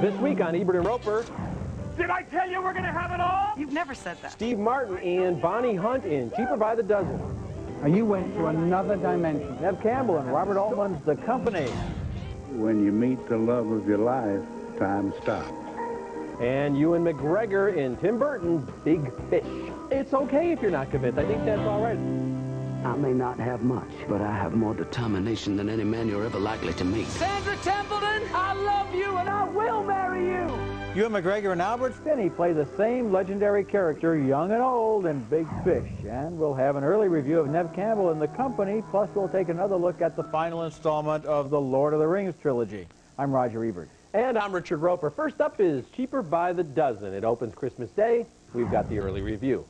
This week on Ebert and Roeper, Did I tell you we're going to have it all? You've never said that. Steve Martin and Bonnie Hunt in Cheaper by the Dozen. You went to another dimension. Neve Campbell and Robert Altman's The Company. When you meet the love of your life, time stops. And Ewan McGregor in Tim Burton's Big Fish. It's okay if you're not convinced. I think that's all right. I may not have much, but I have more determination than any man you're ever likely to meet. Sandra Templeton, I love you and I will marry you. Ewan McGregor and Albert Finney play the same legendary character, young and old, in Big Fish. And we'll have an early review of Neve Campbell and The Company, plus we'll take another look at the final installment of the Lord of the Rings trilogy. I'm Roger Ebert. And I'm Richard Roeper. First up is Cheaper by the Dozen. It opens Christmas Day. We've got the early review.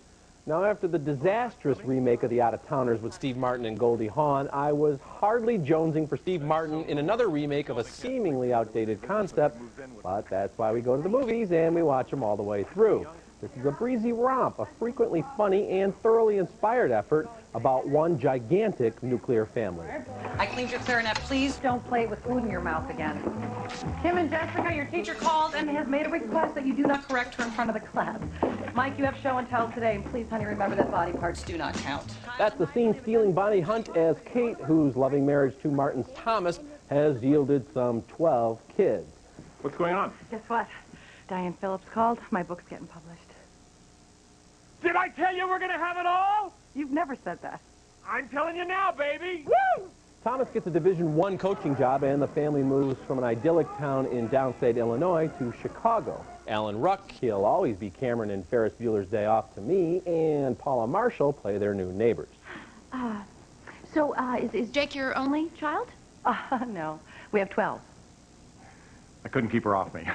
Now, after the disastrous remake of The Out-of-Towners with Steve Martin and Goldie Hawn, I was hardly jonesing for Steve Martin in another remake of a seemingly outdated concept, but that's why we go to the movies and we watch them all the way through. This is a breezy romp, a frequently funny and thoroughly inspired effort about one gigantic nuclear family. I cleaned your clarinet. Please don't play it with food in your mouth again. Kim and Jessica, your teacher called and has made a request that you do not correct her in front of the class. Mike, you have show and tell today, and please, honey, remember that body parts do not count. That's the scene stealing Bonnie Hunt as Kate, whose loving marriage to Martin's Thomas has yielded some 12 kids. What's going on? Guess what? Diane Phillips called. My book's getting published. Did I tell you we're going to have it all? You've never said that. I'm telling you now, baby. Woo! Thomas gets a Division I coaching job, and the family moves from an idyllic town in downstate Illinois to Chicago. Alan Ruck, he'll always be Cameron in Ferris Bueller's Day Off to me, and Paula Marshall play their new neighbors. Is Jake your only child? No. We have 12. I couldn't keep her off me.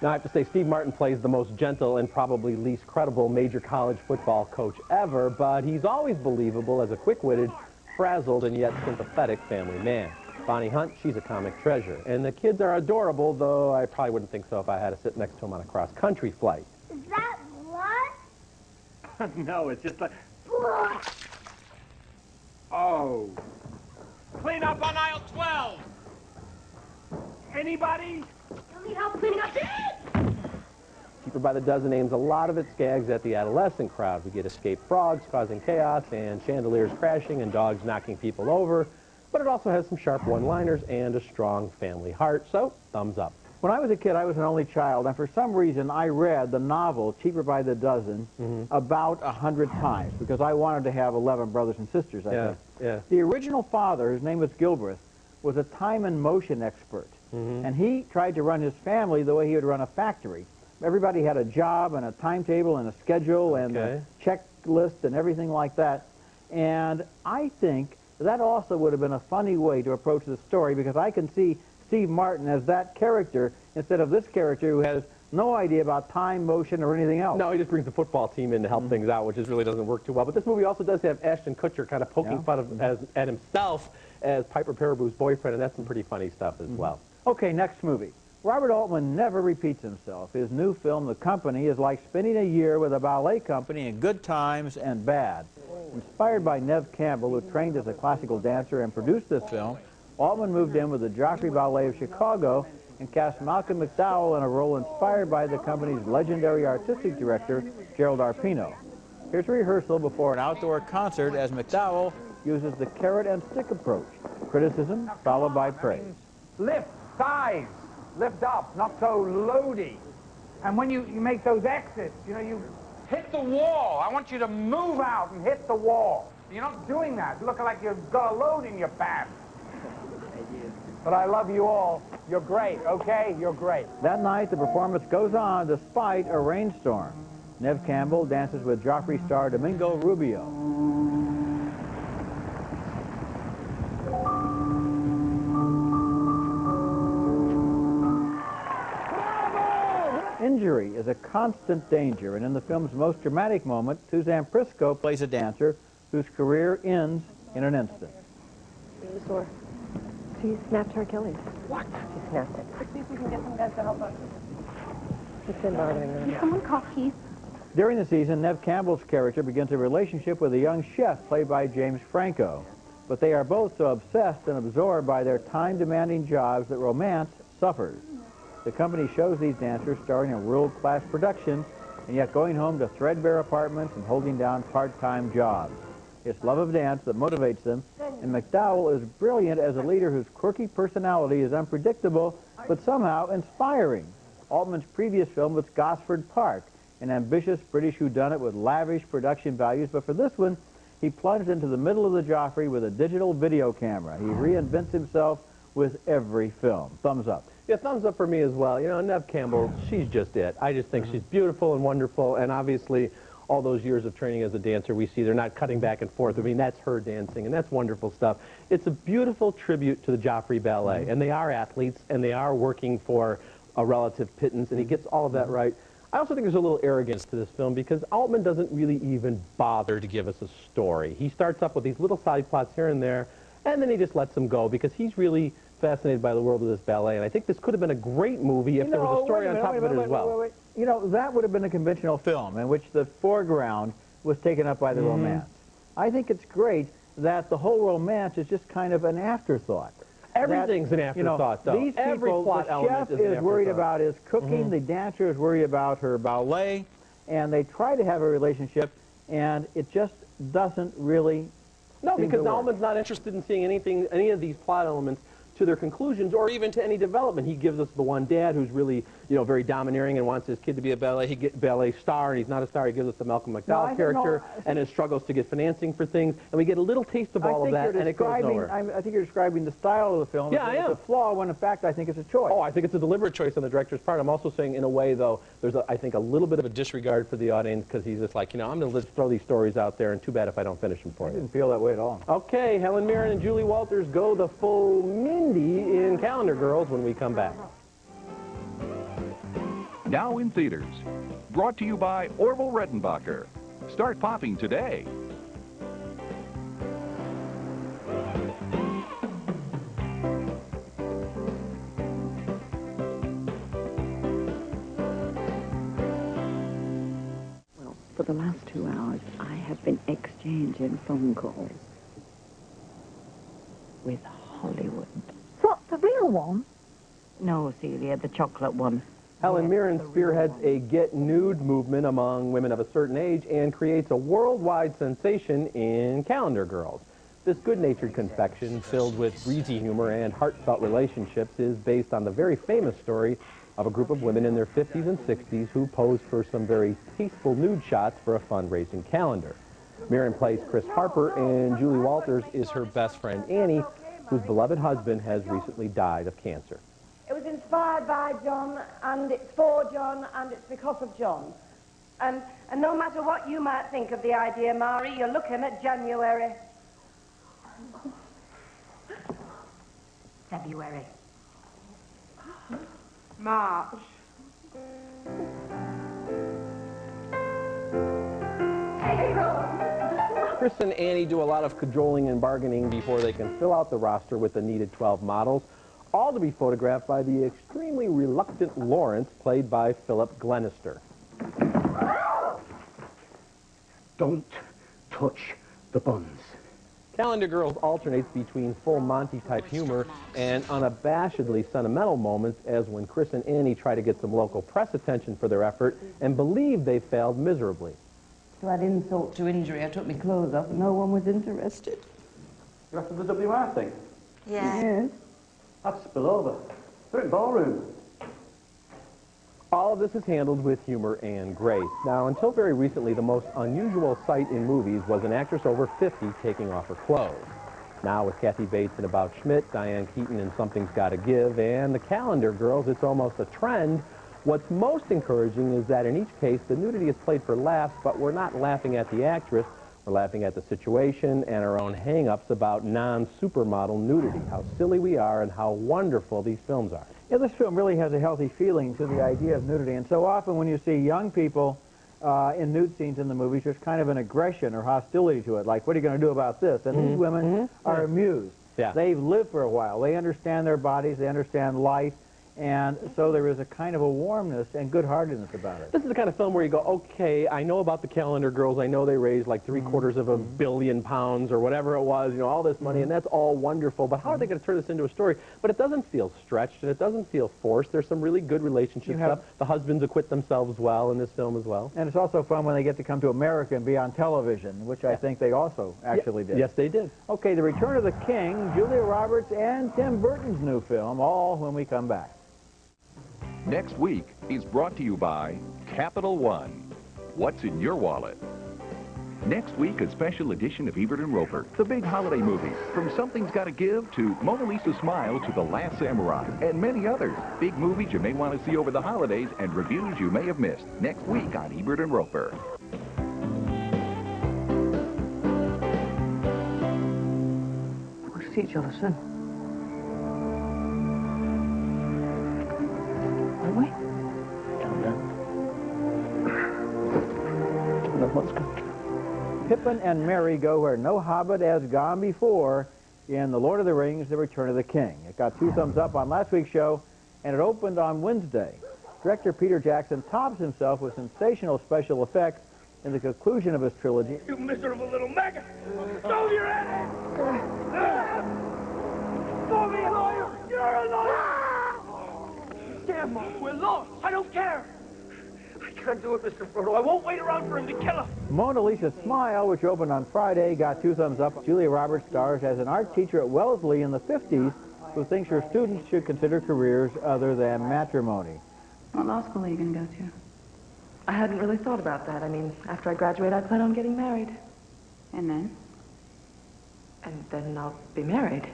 Now, I have to say, Steve Martin plays the most gentle and probably least credible major college football coach ever, but he's always believable as a quick-witted, frazzled, and yet sympathetic family man. Bonnie Hunt, she's a comic treasure. And the kids are adorable, though I probably wouldn't think so if I had to sit next to them on a cross-country flight. Is that blood? No, it's just like... Oh. Clean up on aisle 12. Anybody? You need help cleaning up? Cheaper by the Dozen aims a lot of its gags at the adolescent crowd. We get escaped frogs causing chaos and chandeliers crashing and dogs knocking people over. But it also has some sharp one-liners and a strong family heart, so thumbs up. When I was a kid, I was an only child, and for some reason I read the novel Cheaper by the Dozen about 100 times because I wanted to have 11 brothers and sisters, I think. Yeah. The original father, his name was Gilbreth, was a time and motion expert. And he tried to run his family the way he would run a factory. Everybody had a job and a timetable and a schedule and a checklist and everything like that. And I think that also would have been a funny way to approach the story because I can see Steve Martin as that character instead of this character who has no idea about time, motion, or anything else. No, he just brings the football team in to help things out, which really doesn't work too well. But this movie also does have Ashton Kutcher kind of poking fun at himself as Piper Peraboo's boyfriend, and that's some pretty funny stuff as well. Okay, next movie. Robert Altman never repeats himself. His new film, The Company, is like spending a year with a ballet company in good times and bad. Inspired by Neve Campbell, who trained as a classical dancer and produced this film, Altman moved in with the Joffrey Ballet of Chicago and cast Malcolm McDowell in a role inspired by the company's legendary artistic director, Gerald Arpino. Here's rehearsal before an outdoor concert as McDowell uses the carrot and stick approach, criticism followed by praise. Lift, thighs, lift up, not so loady. And when you make those exits, you hit the wall. I want you to move out and hit the wall. You're not doing that. You're looking like you've got a load in your pants. But I love you all. You're great, okay? You're great. That night, the performance goes on despite a rainstorm. Neve Campbell dances with Joffrey star Domingo Rubio. Injury is a constant danger, and in the film's most dramatic moment, Suzanne Prisco plays a dancer whose career ends in an instant. Really sore. She snapped her Achilles. What? She snapped it. Let's see if we can get some guys to help us. It's been bothering her. Can someone call Keith? During the season, Neve Campbell's character begins a relationship with a young chef played by James Franco. but they are both so obsessed and absorbed by their time-demanding jobs that romance suffers. The company shows these dancers starring in world-class productions and yet going home to threadbare apartments and holding down part-time jobs. It's love of dance that motivates them, and McDowell is brilliant as a leader whose quirky personality is unpredictable but somehow inspiring. Altman's previous film was Gosford Park, an ambitious British whodunit with lavish production values, but for this one, he plunged into the middle of the Joffrey with a digital video camera. He reinvents himself with every film. Thumbs up. Yeah, thumbs up for me as well. You know, Neve Campbell, she's just it. I just think she's beautiful and wonderful, and obviously all those years of training as a dancer, we see they're not cutting back and forth. I mean, that's her dancing, and that's wonderful stuff. It's a beautiful tribute to the Joffrey Ballet, and they are athletes, and they are working for a relative pittance, and he gets all of that right. I also think there's a little arrogance to this film because Altman doesn't really even bother to give us a story. He starts up with these little side plots here and there, and then he just lets them go because he's really fascinated by the world of this ballet, and I think this could have been a great movie if there was a story on top of it as well. You know, that would have been a conventional film in which the foreground was taken up by the romance. I think it's great that the whole romance is just kind of an afterthought. Everything's an afterthought, though. These Every people, plot the element chef is is worried about his cooking, the dancer is worried about her ballet, and they try to have a relationship, and it just doesn't really No, seem because to work. Altman's not interested in seeing any of these plot elements to their conclusions or even to any development. He gives us the one dad who's really, you know, very domineering and wants his kid to be a ballet star, and he's not a star. He gives us the Malcolm McDowell character and his struggles to get financing for things, and we get a little taste of all of that, and it goes nowhere. I think you're describing the style of the film. Yeah, I am. It's a flaw when, in fact, I think it's a choice. Oh, I think it's a deliberate choice on the director's part. I'm also saying, in a way, though, there's, I think, a little bit of a disregard for the audience because he's just like, you know, I'm going to throw these stories out there, and too bad if I don't finish them for you. I didn't feel that way at all. Okay, Helen Mirren and Julie Walters go the full Mindy in Calendar Girls when we come back. Now in theaters. Brought to you by Orville Redenbacher. Start popping today. Well, for the last 2 hours, I have been exchanging phone calls with Hollywood. What, the real one? No, Celia, the chocolate one. Helen Mirren spearheads a get nude movement among women of a certain age and creates a worldwide sensation in Calendar Girls. This good-natured confection, filled with breezy humor and heartfelt relationships, is based on the very famous story of a group of women in their 50s and 60s who posed for some very tasteful nude shots for a fundraising calendar. Mirren plays Chris Harper, and Julie Walters is her best friend Annie, whose beloved husband has recently died of cancer. It was inspired by John, and it's for John, and it's because of John. And no matter what you might think of the idea, Mari, you're looking at January. February. March. Chris and Annie do a lot of cajoling and bargaining before they can fill out the roster with the needed 12 models, all to be photographed by the extremely reluctant Lawrence, played by Philip Glenister. Don't touch the buns. Calendar Girls alternates between full Monty-type humor and unabashedly sentimental moments, as when Chris and Annie try to get some local press attention for their effort and believe they failed miserably. To add insult to injury, I took my clothes off and no one was interested. You're after the WR thing? Yes. That's spill over. They're in ballroom. All of this is handled with humor and grace. Now, until very recently, the most unusual sight in movies was an actress over 50 taking off her clothes. Now, with Kathy Bates in About Schmidt, Diane Keaton in Something's Gotta Give, and the Calendar Girls, it's almost a trend. What's most encouraging is that in each case, the nudity is played for laughs, but we're not laughing at the actress. We're laughing at the situation and our own hang-ups about non-supermodel nudity, how silly we are and how wonderful these films are. Yeah, this film really has a healthy feeling to the idea of nudity, and so often when you see young people in nude scenes in the movies, there's kind of an aggression or hostility to it, like, what are you going to do about this? And these women are amused. Yeah. They've lived for a while. They understand their bodies. They understand life. And so there is a kind of a warmness and good-heartedness about it. This is the kind of film where you go, okay, I know about the Calendar Girls. I know they raised like three-quarters of £1 billion or whatever it was, you know, all this money, and that's all wonderful. But how are they going to turn this into a story? But it doesn't feel stretched, and it doesn't feel forced. There's some really good relationship stuff. The husbands acquit themselves well in this film as well. And it's also fun when they get to come to America and be on television, which I think they also actually did. Yes, they did. Okay, The Return of the King, Julia Roberts, and Tim Burton's new film, all when we come back. Next week is brought to you by Capital One. What's in your wallet? Next week, a special edition of Ebert and Roeper, the big holiday movies. From Something's Gotta Give to Mona Lisa Smile to The Last Samurai, and many others. Big movies you may want to see over the holidays and reviews you may have missed. Next week on Ebert and Roeper. We'll see each other soon. Will we? Let's go. Pippin and Merry go where no hobbit has gone before in The Lord of the Rings, The Return of the King. It got 2 thumbs up on last week's show, and it opened on Wednesday. Director Peter Jackson tops himself with sensational special effects in the conclusion of his trilogy. You miserable little maggot! Stove your head! Throw me a lawyer! You're a lawyer! Damn, Mom, we're lost. I don't care. I can't do it, Mr. Frodo. I won't wait around for him to kill us. Mona Lisa Smile, which opened on Friday, got 2 thumbs up. Julia Roberts stars as an art teacher at Wellesley in the 50s who thinks her students should consider careers other than matrimony. What law school are you going to go to? I hadn't really thought about that. I mean, after I graduate, I plan on getting married. And then? And then I'll be married.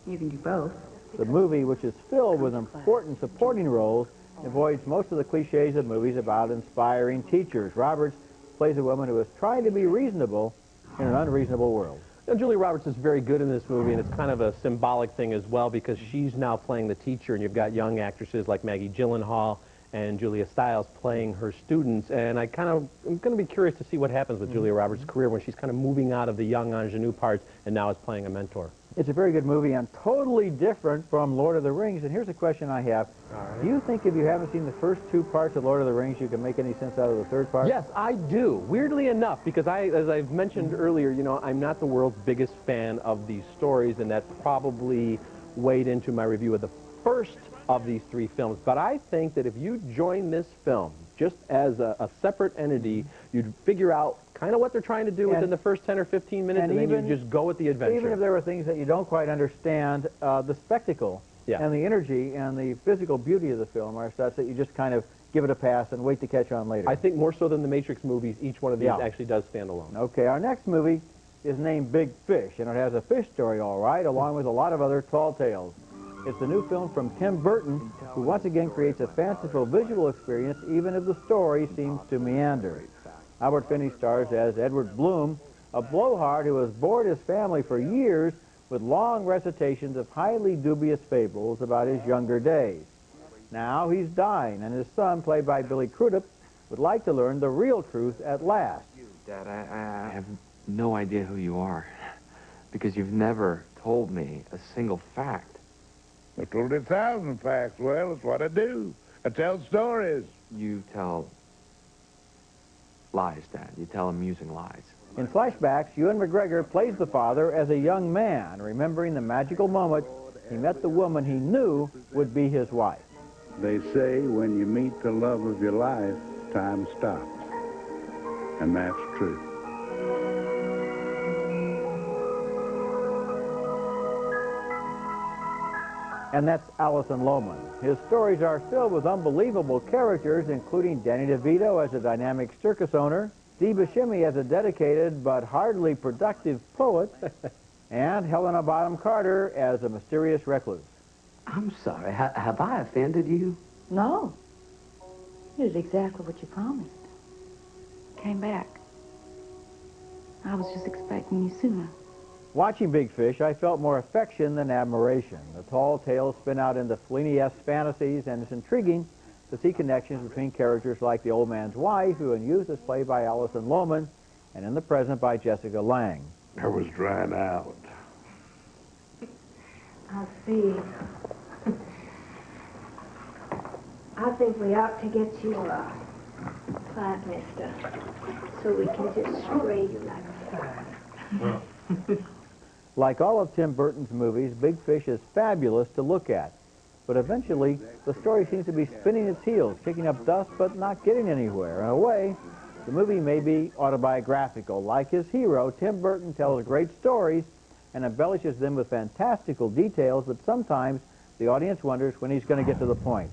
You can do both. The movie, which is filled with important supporting roles, avoids most of the cliches of movies about inspiring teachers. Roberts plays a woman who is trying to be reasonable in an unreasonable world. Now, Julia Roberts is very good in this movie, and it's kind of a symbolic thing as well because she's now playing the teacher, and you've got young actresses like Maggie Gyllenhaal and Julia Stiles playing her students, and I'm going to be curious to see what happens with Julia Roberts' career when she's kind of moving out of the young ingenue parts and now is playing a mentor. It's a very good movie and totally different from Lord of the Rings, and here's a question I have. Do you think if you haven't seen the first 2 parts of Lord of the Rings, you can make any sense out of the 3rd part? Yes, I do. Weirdly enough, because as I've mentioned earlier, you know, I'm not the world's biggest fan of these stories, and that probably weighed into my review of the first of these 3 films. But I think that if you join this film just as a separate entity, you'd figure out kind of what they're trying to do within the first 10 or 15 minutes, and then you just go with the adventure. Even if there were things that you don't quite understand, the spectacle and the energy and the physical beauty of the film are such that you just kind of give it a pass and wait to catch on later. I think more so than the Matrix movies, each one of these actually does stand alone. Okay, our next movie is named Big Fish, and it has a fish story, all right, along with a lot of other tall tales. It's the new film from Tim Burton, who once again creates a fanciful visual experience, even if the story seems to meander. Albert Finney stars as Edward Bloom, a blowhard who has bored his family for years with long recitations of highly dubious fables about his younger days. Now he's dying, and his son, played by Billy Crudup, would like to learn the real truth at last. Dad, I have no idea who you are, because you've never told me a single fact. I told you 1,000 facts. Well, it's what I do. I tell stories. You tell lies, Dad. You tell amusing lies. In flashbacks, Ewan McGregor plays the father as a young man, remembering the magical moment he met the woman he knew would be his wife. They say when you meet the love of your life, time stops. And that's true. And that's Alison Lohman. His stories are filled with unbelievable characters, including Danny DeVito as a dynamic circus owner, Steve Buscemi as a dedicated but hardly productive poet, and Helena Bonham Carter as a mysterious recluse. I'm sorry. Have I offended you? No. You did exactly what you promised. Came back. I was just expecting you sooner. Watching Big Fish, I felt more affection than admiration. The tall tales spin out into Fellini-esque fantasies, and it's intriguing to see connections between characters like the old man's wife, who in youth is played by Alison Lohman, and in the present by Jessica Lange. I was drying out. I see. I think we ought to get you a plant mister so we can just spray you like fire. Like all of Tim Burton's movies, Big Fish is fabulous to look at. But eventually, the story seems to be spinning its heels, kicking up dust, but not getting anywhere. In a way, the movie may be autobiographical. Like his hero, Tim Burton tells great stories and embellishes them with fantastical details, but sometimes the audience wonders when he's going to get to the point.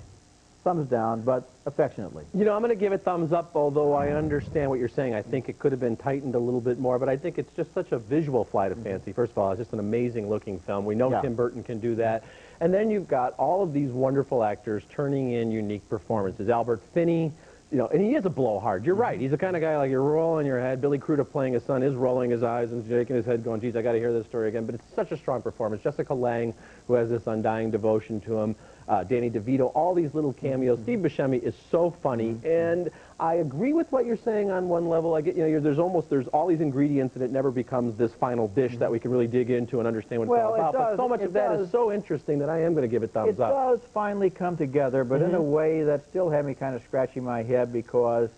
Thumbs down, but affectionately. You know, I'm going to give it thumbs up, although I understand what you're saying. I think it could have been tightened a little bit more, but I think it's just such a visual flight of fancy. First of all, it's just an amazing-looking film. We know Tim Burton can do that. And then you've got all of these wonderful actors turning in unique performances. Albert Finney, you know, and he is a blowhard. You're right. He's the kind of guy like you're rolling your head. Billy Crudup playing his son is rolling his eyes and shaking his head going, geez, I got to hear this story again. But it's such a strong performance. Jessica Lange, who has this undying devotion to him. Danny DeVito, all these little cameos. Steve Buscemi is so funny, and I agree with what you're saying on one level. I get, you know, there's all these ingredients, and it never becomes this final dish that we can really dig into and understand what it's all about. But so much of that is so interesting that I am going to give it thumbs up. It does finally come together, but in a way that still had me kind of scratching my head, because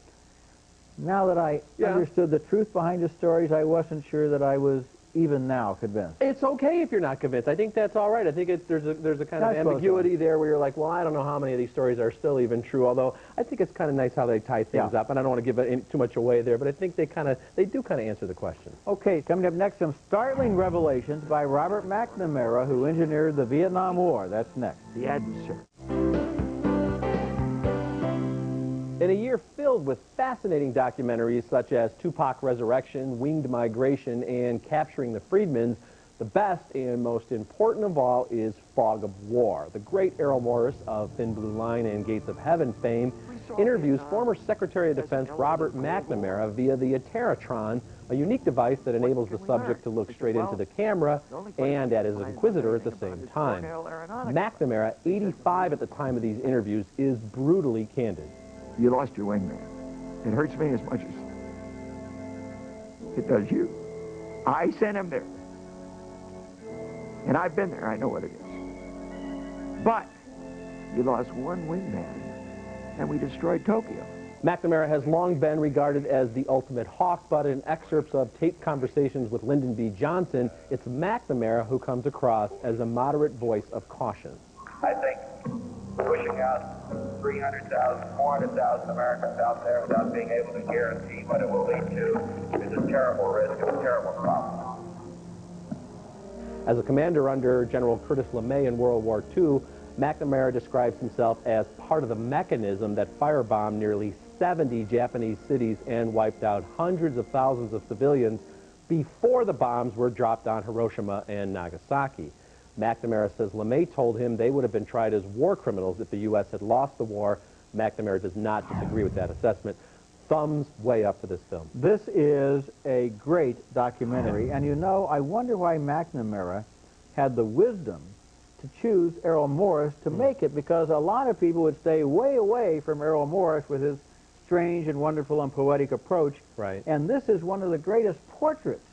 now that I understood the truth behind the stories, I wasn't sure that I was even now convinced. It's okay if you're not convinced. I think that's all right. I think there's a kind of ambiguity there where you're like, well, I don't know how many of these stories are still even true, although I think it's kind of nice how they tie things up, and I don't want to give too much away there, but I think they do kind of answer the question. Okay, coming up next, some startling revelations by Robert McNamara, who engineered the Vietnam War. That's next. The Answer. In a year filled with fascinating documentaries such as Tupac Resurrection, Winged Migration, and Capturing the Freedmans, the best and most important of all is Fog of War. The great Errol Morris of Thin Blue Line and Gates of Heaven fame interviews former Secretary of Defense Robert McNamara via the Ateratron, a unique device that enables the subject to look straight into the camera and at his inquisitor at the same time. McNamara, 85 at the time of these interviews, is brutally candid. You lost your wingman. It hurts me as much as it does you. I sent him there. And I've been there. I know what it is. But you lost one wingman, and we destroyed Tokyo. McNamara has long been regarded as the ultimate hawk, but in excerpts of taped conversations with Lyndon B. Johnson, it's McNamara who comes across as a moderate voice of caution. I think pushing out 300,000, 400,000 Americans out there without being able to guarantee what it will lead to is a terrible risk and a terrible problem. As a commander under General Curtis LeMay in World War II, McNamara describes himself as part of the mechanism that firebombed nearly 70 Japanese cities and wiped out hundreds of thousands of civilians before the bombs were dropped on Hiroshima and Nagasaki. McNamara says LeMay told him they would have been tried as war criminals if the U.S. had lost the war. McNamara does not disagree with that assessment. Thumbs way up for this film. This is a great documentary, and you know, I wonder why McNamara had the wisdom to choose Errol Morris to make it, because a lot of people would stay way away from Errol Morris with his strange and wonderful and poetic approach. Right. And this is one of the greatest portraits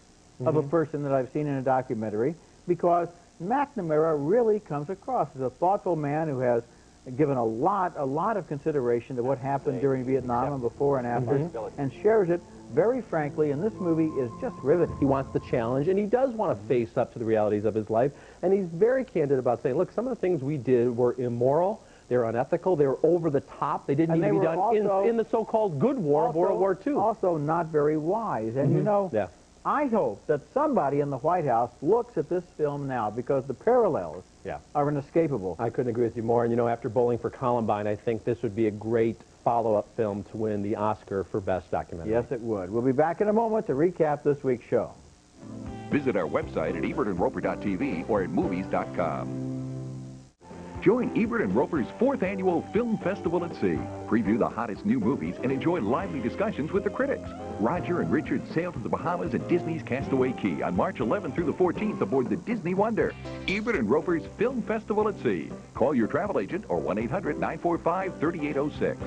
of a person that I've seen in a documentary, because McNamara really comes across as a thoughtful man who has given a lot of consideration to what happened during Vietnam and before and after, and shares it very frankly, and this movie is just riveting. He wants the challenge, and he does want to face up to the realities of his life, and he's very candid about saying, look, some of the things we did were immoral, they were unethical, they were over the top, they didn't need to be done in the so-called good war of World War II. Also not very wise, and you know, I hope that somebody in the White House looks at this film now, because the parallels are inescapable. I couldn't agree with you more. And, you know, after Bowling for Columbine, I think this would be a great follow-up film to win the Oscar for Best Documentary. Yes, it would. We'll be back in a moment to recap this week's show. Visit our website at ebertandroper.tv or at movies.com. Join Ebert and Roeper's 4th Annual Film Festival at Sea. Preview the hottest new movies and enjoy lively discussions with the critics. Roger and Richard sail to the Bahamas at Disney's Castaway Cay on March 11th through the 14th aboard the Disney Wonder. Ebert and Roeper's Film Festival at Sea. Call your travel agent or 1-800-945-3806.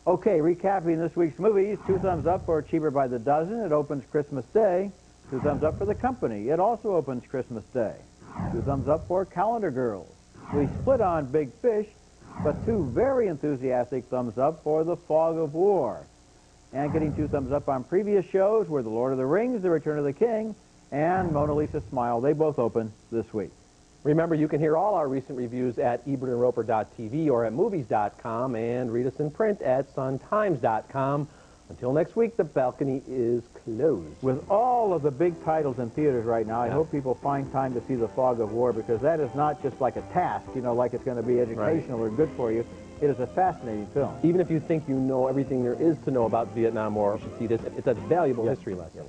Okay, recapping this week's movies, 2 thumbs up for Cheaper by the Dozen. It opens Christmas Day. 2 thumbs up for The Company. It also opens Christmas Day. 2 thumbs up for Calendar Girls. We split on Big Fish. but 2 very enthusiastic thumbs up for The Fog of War. And getting 2 thumbs up on previous shows were The Lord of the Rings, The Return of the King, and Mona Lisa Smile. They both open this week. Remember, you can hear all our recent reviews at ebertandroper.tv or at movies.com, and read us in print at suntimes.com. Until next week, the balcony is closed. With all of the big titles in theaters right now, I hope people find time to see The Fog of War, because that is not just like a task, you know, like it's going to be educational or good for you. It is a fascinating film. Even if you think you know everything there is to know about Vietnam War, you should see this. It's a valuable history lesson.